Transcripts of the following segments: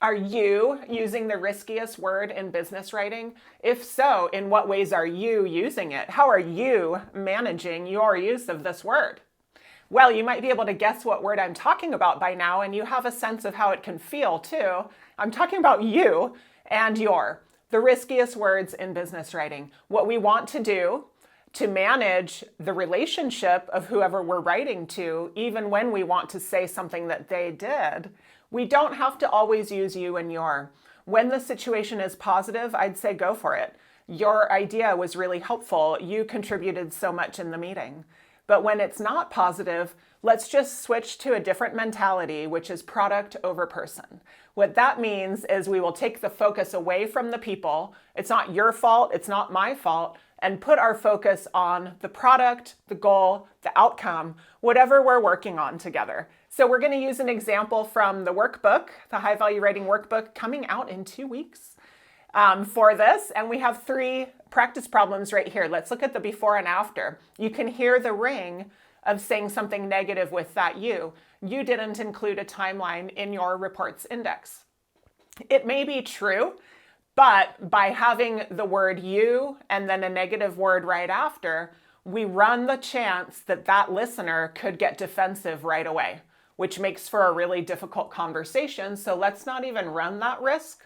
Are you using the riskiest word in business writing? If so, in what ways are you using it? How are you managing your use of this word? Well, you might be able to guess what word I'm talking about by now, and you have a sense of how it can feel too. I'm talking about you and the riskiest words in business writing. What we want to do to manage the relationship of whoever we're writing to, even when we want to say something that they did, we don't have to always use you and your. When the situation is positive, I'd say go for it. Your idea was really helpful. You contributed so much in the meeting. But when it's not positive, let's just switch to a different mentality, which is product over person. What that means is we will take the focus away from the people. It's not your fault, it's not my fault, and put our focus on the product, the goal, the outcome, whatever we're working on together. So we're going to use an example from the workbook, the High-Value Writing Workbook, coming out in 2 weeks for this. And we have 3 practice problems right here. Let's look at the before and after. You can hear the ring of saying something negative with that you. You didn't include a timeline in your report's index. It may be true, but by having the word you and then a negative word right after, we run the chance that that listener could get defensive right away, which makes for a really difficult conversation. So let's not even run that risk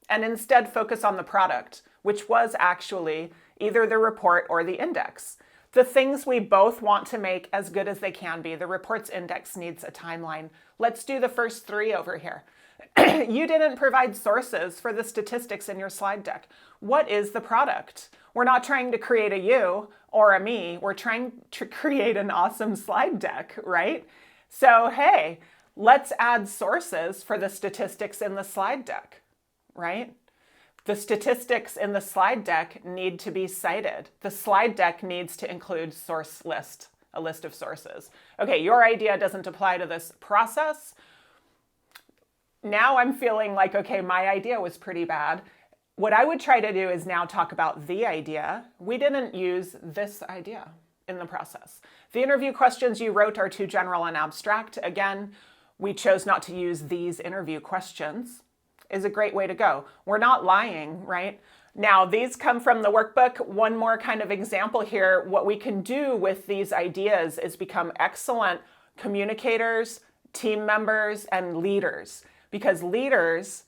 and instead focus on the product, which was actually either the report or the index. The things we both want to make as good as they can be. The report's index needs a timeline. Let's do the first 3 over here. You didn't provide sources for the statistics in your slide deck. What is the product? We're not trying to create a you or a me. We're trying to create an awesome slide deck, right? So, hey, let's add sources for the statistics in the slide deck, right? The statistics in the slide deck need to be cited. The slide deck needs to include source list, a list of sources. Okay, your idea doesn't apply to this process. Now I'm feeling like, okay, my idea was pretty bad. What I would try to do is now talk about the idea. We didn't use this idea in the process. The interview questions you wrote are too general and abstract. Again, we chose not to use these interview questions. Is a great way to go. We're not lying, right? Now, these come from the workbook. One more kind of example here. What we can do with these ideas is become excellent communicators, team members, and leaders. Because leaders,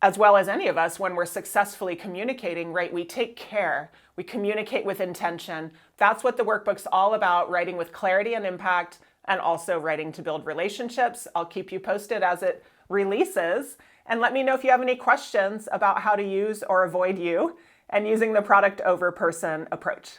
as well as any of us, when we're successfully communicating, right, we take care. We communicate with intention. That's what the workbook's all about, writing with clarity and impact, and also writing to build relationships. I'll keep you posted as it releases. And let me know if you have any questions about how to use or avoid you and using the product over person approach.